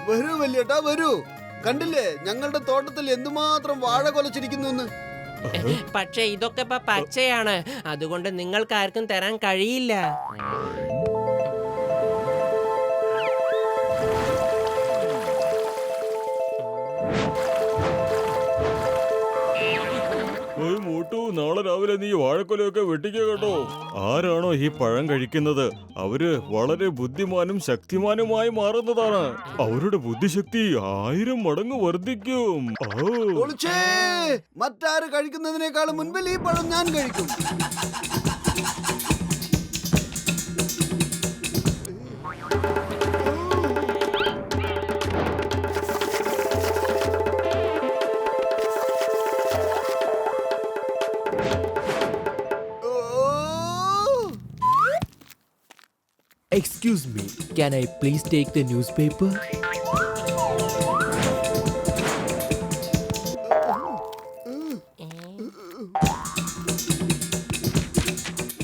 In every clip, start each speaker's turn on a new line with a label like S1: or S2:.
S1: വരൂ വല്യേട്ടാ വരൂ. കണ്ടില്ലേ ഞങ്ങളുടെ തോട്ടത്തിൽ എന്തുമാത്രം വാഴ കൊലച്ചിരിക്കുന്നു.
S2: പക്ഷെ ഇതൊക്കെ ഇപ്പൊ പച്ചയാണ്, അതുകൊണ്ട് നിങ്ങൾക്ക് ആർക്കും തരാൻ കഴിയില്ല.
S3: നാളെ രാവിലെ നീ വാഴക്കൊലയൊക്കെ വെട്ടിക്കുക കേട്ടോ. ആരാണോ ഈ പഴം കഴിക്കുന്നത് അവര് വളരെ ബുദ്ധിമാനും ശക്തിമാനുമായി മാറുന്നതാണ്. അവരുടെ ബുദ്ധിശക്തി 1000 മടങ്ങ് വർദ്ധിക്കും.
S1: മറ്റാര് കഴിക്കുന്നതിനേക്കാളും മുൻപിൽ ഈ പഴം ഞാൻ കഴിക്കും.
S4: Excuse me, can I please take the newspaper?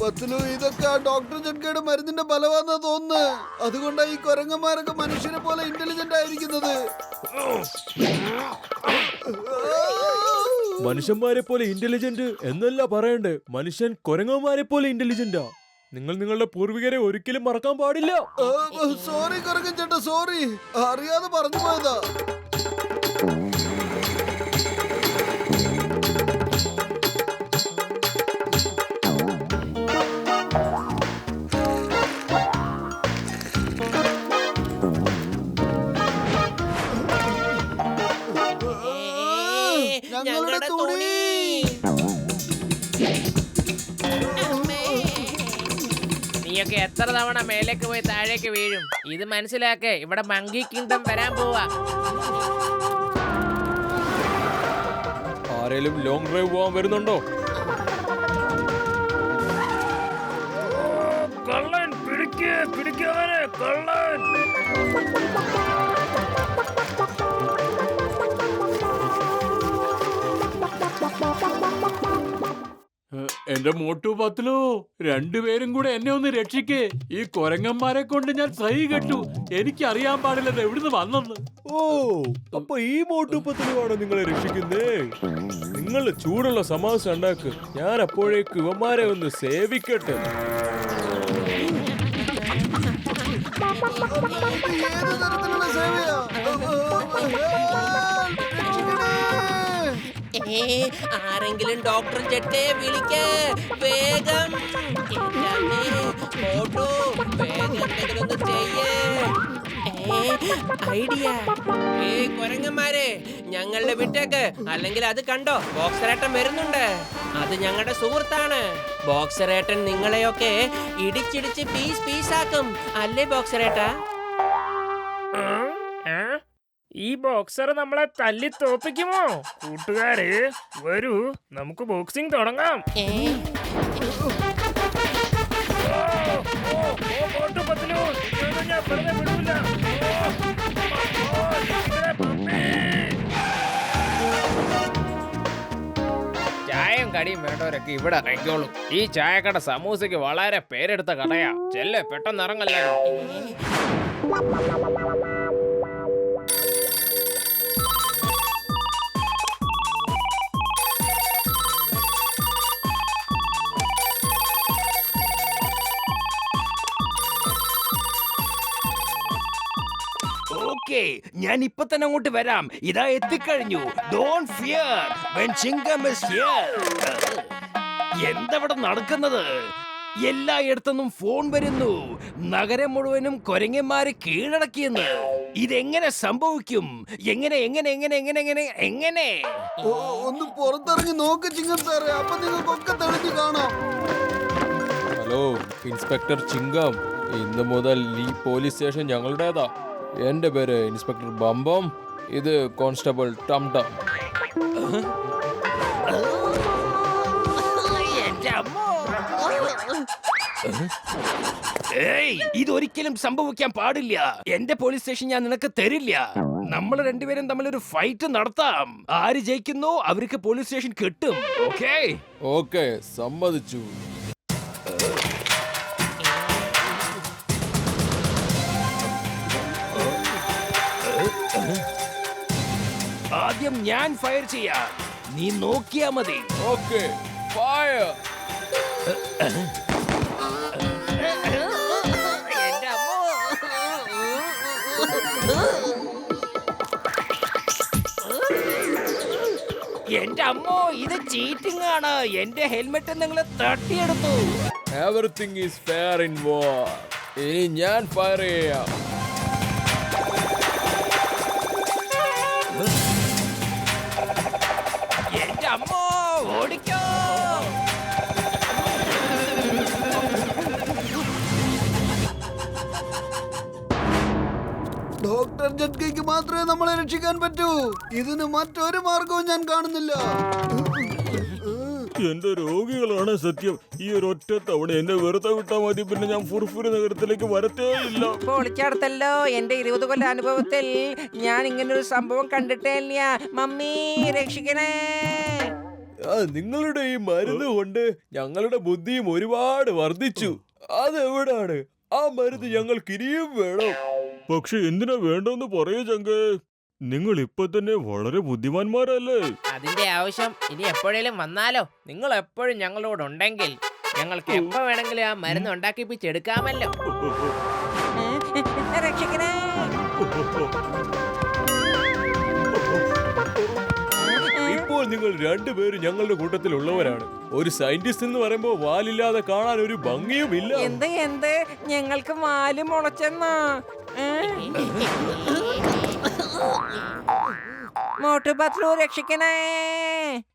S1: Patlu, ഇതൊക്കെ ആ ഡോക്ടർ ജഡ്കയുടെ മരുന്നിന്റെ ഫലമാണെന്നാ തോന്നുന്നത്. അതുകൊണ്ടാണ് ഈ കുരങ്ങന്മാരൊക്കെ മനുഷ്യനെ പോലെ ഇന്റലിജന്റ് ആയിരിക്കുന്നത്.
S4: മനുഷ്യന്മാരെ പോലെ ഇന്റലിജന്റ് എന്നല്ല പറയണ്ടേ, മനുഷ്യൻ കുരങ്ങന്മാരെ പോലെ ഇന്റലിജന്റാ. നിങ്ങൾ നിങ്ങളുടെ പൂർവികരെ ഒരിക്കലും മറക്കാൻ പാടില്ല.
S1: സോറി കുരങ്ങൻ ചേട്ടാ, സോറി, അറിയാതെ പറഞ്ഞു പോയതാ. ഞങ്ങളുടെ തുണി.
S2: നീയൊക്കെ എത്ര തവണ മേലേക്ക് പോയി താഴേക്ക് വീഴും. ഇത് മനസ്സിലാക്കേ, ഇവിടെ മങ്കി കിങ്ഡം വരാൻ പോവാ.
S4: ആരെങ്കിലും ലോങ് ഡ്രൈവ് പോവാൻ വരുന്നുണ്ടോ?
S3: കള്ളൻ പിടിക്കവനെ കള്ളൻ. എന്റെ മോട്ടു പത്ലു, രണ്ടുപേരും കൂടെ എന്നെ ഒന്ന് രക്ഷിക്കേ. ഈ കൊരങ്ങന്മാരെ കൊണ്ട് ഞാൻ സഹി കെട്ടു. എനിക്കറിയാൻ പാടില്ല എവിടുന്ന് വന്നെന്ന്.
S4: ഓ, അപ്പൊ ഈ മോട്ടുപ്പത്തിലുമാണ് നിങ്ങളെ രക്ഷിക്കുന്നേ. നിങ്ങൾ ചൂടുള്ള സമാസം ഉണ്ടാക്ക്, ഞാൻ അപ്പോഴേക്ക് ഇവന്മാരെ ഒന്ന് സേവിക്കട്ടെ.
S1: ഏത് തരത്തിലുള്ള സേവയാ?
S2: ആരെങ്കിലും ഡോക്ടർ ജഡ്കയെ വിളിക്ക് വേഗം. ഐഡിയ. കൊരങ്ങന്മാരെ, ഞങ്ങളുടെ വിട്ടേക്ക്, അല്ലെങ്കിൽ അത് കണ്ടോ, ബോക്സറേട്ടൻ വരുന്നുണ്ട്. അത് ഞങ്ങളുടെ സുഹൃത്താണ്. ബോക്സറേട്ടൻ നിങ്ങളെയൊക്കെ ഇടിച്ചിടിച്ച് പീസ് പീസാക്കും, അല്ലേ ബോക്സറേട്ടാ?
S5: ഈ ബോക്സർ നമ്മളെ തല്ലി തോപ്പിക്കുമോ? കൂട്ടുകാരെ വരൂ, നമുക്ക് ബോക്സിംഗ് തുടങ്ങാം.
S2: ചായയും കടിയും വേണ്ടവരൊക്കെ ഇവിടെ ഇറങ്ങിക്കോളൂ. ഈ ചായക്കട സമൂസയ്ക്ക് വളരെ പേരെടുത്ത കടയാ. ചെല്ലെ, പെട്ടെന്ന് ഇറങ്ങല്ലേ.
S5: ഞാൻ ഇപ്പൊ തന്നെ അങ്ങോട്ട് വരാം. ഇതാ എത്തിക്കഴിഞ്ഞു. Don't fear when ചിങ്കം is here. എന്തവിടെ നടക്കുന്നത്? എല്ലായിടത്തുനിന്നും ഫോൺ വരുന്നു. നഗരം മുഴുവനും കൊരങ്ങന്മാരെ കീഴടക്കിയെന്ന്. ഇതെങ്ങനെ സംഭവിക്കും? എങ്ങനെ എങ്ങനെ എങ്ങനെ എങ്ങനെ എങ്ങനെ എങ്ങനെ?
S1: ഒന്ന് പുറത്തിറങ്ങി നോക്ക് ചിങ്ങം സാറേ, അപ്പൊ നിങ്ങൾക്കൊക്കെ തെളിഞ്ഞു കാണാം.
S4: ഹലോ ഇൻസ്പെക്ടർ ചിങ്കം, ഇന്ന് മുതൽ ഈ പോലീസ് സ്റ്റേഷൻ ഞങ്ങളുടേതാ. എന്റെ പേര് ഇൻസ്പെക്ടർ ബംബം, ഇത് കോൺസ്റ്റബിൾ ടം ടം.
S5: ഇതൊരിക്കലും സംഭവിക്കാൻ പാടില്ല. എന്റെ പോലീസ് സ്റ്റേഷൻ ഞാൻ നിനക്ക് തരില്ല. നമ്മൾ രണ്ടുപേരും തമ്മിലൊരു ഫൈറ്റ് നടത്താം. ആര് ജയിക്കുന്നോ അവർക്ക് പോലീസ് സ്റ്റേഷൻ കിട്ടും. ഓക്കേ
S4: ഓക്കേ, സമ്മതിച്ചു.
S5: ആദ്യം ഞാൻ ഫയർ ചെയ്യാം, നീ നോക്കിയാ മതി.
S4: Okay, fire.
S2: എന്റെ അമ്മോ.
S5: എന്റെ അമ്മോ, ഇത് ചീറ്റിംഗ് ആണ്. എന്റെ ഹെൽമെറ്റ് നിങ്ങൾ തട്ടിയെടുത്തു.
S4: Everything is fair in war. ഇനി ഞാൻ ഫയർ ചെയ്യാം.
S5: എന്റെ അമ്മോ, ഓടിക്കോ.
S1: ഡോക്ടർ ജഡ്കയ്ക്ക് മാത്രമേ നമ്മളെ രക്ഷിക്കാൻ പറ്റൂ. ഇതിന് മറ്റൊരു മാർഗവും ഞാൻ കാണുന്നില്ല.
S3: എന്റെ രോഗികളാണ് സത്യം. ഈ ഒരു ഒറ്റ തവണ എന്നെ വെറുതെ വിട്ടാ മതി, പിന്നെ ഞാൻ ഫുർഫുര നഗരത്തിലേക്ക് വരത്തേ ഇല്ല.
S2: പൊളിച്ചടുത്തല്ലോ. എന്റെ 20 കൊല്ലം അനുഭവത്തിൽ ഞാൻ ഇങ്ങനൊരു സംഭവം കണ്ടിട്ടേ ഇല്ല. മമ്മി രക്ഷിക്കണേ.
S4: നിങ്ങളുടെ ഈ മരുന്ന് കൊണ്ട് ഞങ്ങളുടെ ബുദ്ധിയും ഒരുപാട് വർദ്ധിച്ചു. അതെവിടാണ്? ആ മരുന്ന് ഞങ്ങൾക്ക് ഇനിയും വേണം.
S3: പക്ഷെ എന്തിനാ വേണ്ടെന്ന് പറയൂ ചങ്കേ. നിങ്ങൾ ഇപ്പൊ തന്നെ വളരെ ബുദ്ധിമാന്മാരല്ലേ?
S2: അതിന്റെ ആവശ്യം ഇനി എപ്പോഴേലും വന്നാലോ? നിങ്ങൾ എപ്പോഴും ഞങ്ങളോട് ഉണ്ടെങ്കിൽ ഞങ്ങൾക്ക് എപ്പോ വേണമെങ്കിലും ആ മരുന്ന് ഉണ്ടാക്കിപ്പിച്ചെടുക്കാമല്ലോ. രക്ഷിക്കണേ.
S4: ഇപ്പോൾ നിങ്ങൾ രണ്ടുപേരും ഞങ്ങളുടെ കൂട്ടത്തിലുള്ളവരാണ്. ഒരു സയന്റിസ്റ്റ് എന്ന് പറയുമ്പോൾ വാലില്ലാതെ കാണാൻ ഒരു ഭംഗിയും ഇല്ല.
S2: എന്ത് ഞങ്ങൾക്ക് വാല് മുളച്ചെന്നാ? മോട്ടു പത്ലു രക്ഷിക്കണേ.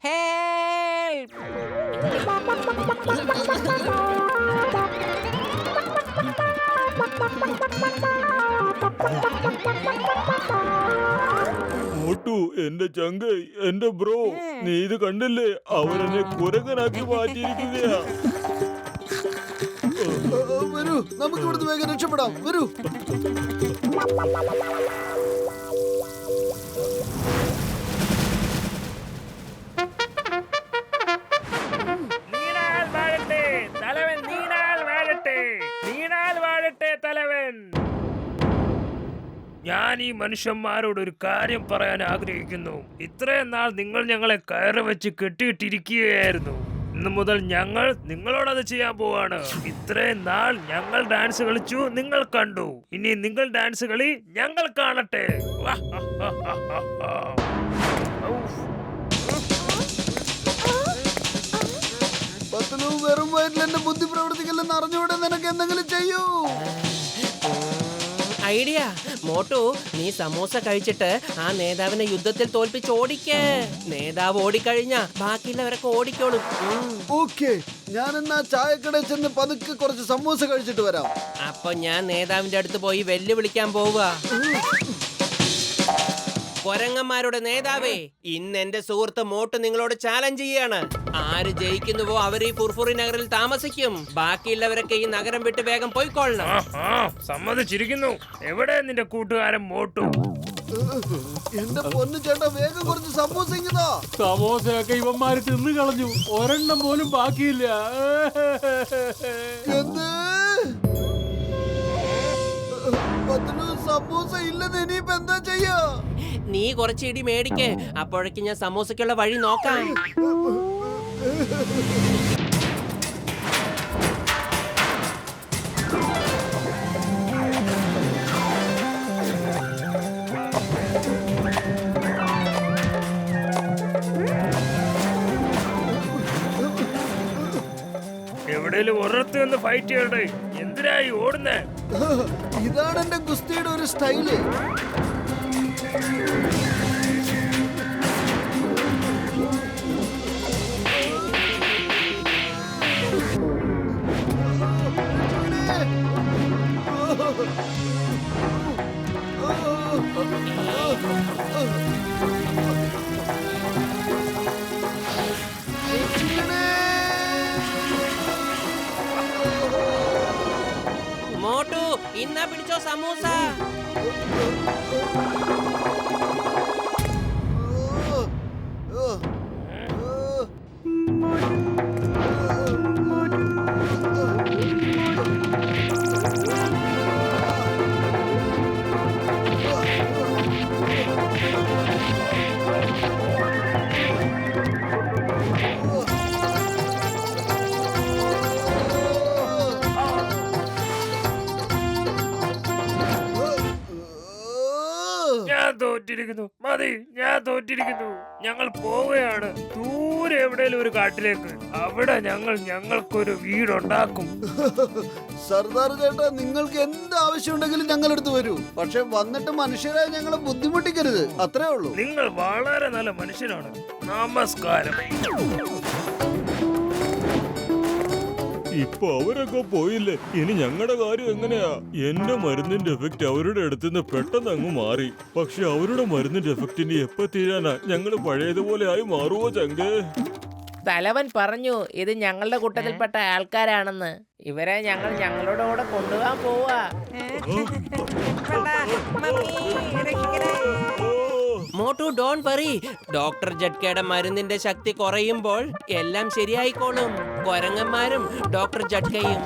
S2: ഹെൽപ്പ്.
S3: മോട്ടു, എന്റെ ചങ്ക്, എന്റെ ബ്രോ, നീ ഇത് കണ്ടില്ലേ? അവരെന്നെ കുരങ്ങനാക്കി മാറ്റിയിരിക്കുകയാ.
S1: വരൂ, നമുക്ക് ഇവിടുന്ന് വേഗം രക്ഷപ്പെടാം. വരൂ.
S5: ഞാൻ ഈ മനുഷ്യന്മാരോട് ഒരു കാര്യം പറയാൻ ആഗ്രഹിക്കുന്നു. ഇത്രയും നാൾ നിങ്ങൾ ഞങ്ങളെ കയറ് വെച്ച് കെട്ടിയിട്ടിരിക്കുകയായിരുന്നു. ഇന്നു മുതൽ ഞങ്ങൾ നിങ്ങളോടത് ചെയ്യാൻ പോവാണ്. ഇത്രയും നാൾ ഞങ്ങൾ ഡാൻസ് കളിച്ചു, നിങ്ങൾ കണ്ടു. ഇനി നിങ്ങൾ ഡാൻസ് കളി ഞങ്ങൾ കാണട്ടെ.
S1: പത്ലു, വെറും വയറ്റിൽ എന്റെ ബുദ്ധി പ്രവർത്തിക്കില്ലെന്ന് അറിഞ്ഞുകൂടെ നിനക്ക് എന്തെങ്കിലും ചെയ്യൂ.
S2: ഐഡിയ. മോട്ടു, നീ സമോസ കഴിച്ചിട്ട് ആ നേതാവിനെ യുദ്ധത്തിൽ തോൽപ്പിച്ച് ഓടിക്ക്. നേതാവ് ഓടിക്കഴിഞ്ഞാ ബാക്കിയുള്ളവരൊക്കെ ഓടിക്കോളും.
S1: ഓക്കെ, ഞാൻ എന്നാ ചായക്കടയിൽ ചെന്ന് പതുക്കെ കുറച്ച് സമൂസ കഴിച്ചിട്ട് വരാം.
S2: അപ്പൊ ഞാൻ നേതാവിന്റെ അടുത്ത് പോയി വെല്ലുവിളിക്കാൻ പോവുക. കൊരങ്ങന്മാരുടെ നേതാവേ, ഇന്ന് എന്റെ സുഹൃത്ത് മോട്ട് നിങ്ങളോട് ചാലഞ്ച് ചെയ്യാണ്. ആര് ജയിക്കുന്നുവോ അവർ ഈ ഫുർഫുറി നഗറിൽ താമസിക്കും. ബാക്കിയുള്ളവരൊക്കെ ഈ നഗരം വിട്ട് വേഗം പോയിക്കൊള്ളണം.
S5: സമ്മതിച്ചിരിക്കുന്നു. എവിടെ നിന്റെ കൂട്ടുകാരൻ മോട്ടു?
S1: എന്റെ പൊന്നു ചേട്ടാ, വേഗം കുറച്ച് സമൂസ ഇങ്ങതാ.
S6: സമോസയൊക്കെ ഇവന്മാര് തിന്നു കളഞ്ഞു. ഒരെണ്ണം പോലും ബാക്കിയില്ല.
S1: എന്ത്? പത്ലു, സമൂസ ഇല്ലെന്ന് ഇനിയിപ്പോ എന്താ ചെയ്യാ?
S2: നീ കുറച്ച് ഇടി മേടിക്ക്. അപ്പോഴേക്ക് ഞാൻ സമൂസയ്ക്കുള്ള വഴി നോക്കാം.
S5: എവിടെയും ഒരിടത്ത് നിന്ന് ഫൈറ്റ് ചെയ്യണ്ടേ? എന്തിനായി ഓടുന്നേ?
S1: ഇതാണ് എന്റെ ഗുസ്തിയുടെ ഒരു സ്റ്റൈല്.
S2: മോട്ടു, ഇന്നാ പിടിച്ചോ സമൂസ.
S5: തോറ്റിരിക്കുന്നു. മതി, ഞാൻ തോറ്റിരിക്കുന്നു. ഞങ്ങൾ പോവുകയാണ് ദൂരെ എവിടെയെങ്കിലും ഒരു കാട്ടിലേക്ക്. അവിടെ ഞങ്ങൾക്കൊരു വീടുണ്ടാക്കും.
S1: സർദാർ ചേട്ടാ, നിങ്ങൾക്ക് എന്ത് ആവശ്യമുണ്ടെങ്കിലും ഞങ്ങളെടുത്ത് വരൂ. പക്ഷെ വന്നിട്ട് മനുഷ്യരായി ഞങ്ങളെ ബുദ്ധിമുട്ടിക്കരുത്. അത്രേ ഉള്ളൂ.
S5: നിങ്ങൾ വളരെ നല്ല മനുഷ്യനാണ്. നമസ്കാരം.
S3: ഇപ്പൊ അവരൊക്കെ പോയില്ലേ, ഇനി ഞങ്ങളുടെ കാര്യം എങ്ങനെയാ? എന്റെ മരുന്നിന്റെ എഫക്റ്റ് അവരുടെ അടുത്തുനിന്ന് പെട്ടെന്ന് അങ്ങ് മാറി. പക്ഷെ അവരുടെ മരുന്നിന്റെ എഫക്റ്റ് ഇനി എപ്പോ തീരാനാ? ഞങ്ങള് പഴയതുപോലെ ആയി മാറുവോ ചങ്കേ?
S7: തലവൻ പറഞ്ഞു ഇത് ഞങ്ങളുടെ കൂട്ടത്തിൽപ്പെട്ട ആൾക്കാരാണെന്ന്. ഇവരെ ഞങ്ങളുടെ കൂടെ കൊണ്ടുപോകാൻ പോവാ.
S2: Motu don't worry. ഡോക്ടർ ജഡ്കയുടെ മരുന്നിന്റെ ശക്തി കുറയുമ്പോൾ എല്ലാം ശരിയായിക്കോളും. കൊരങ്ങന്മാരും ഡോക്ടർ ജഡ്കയും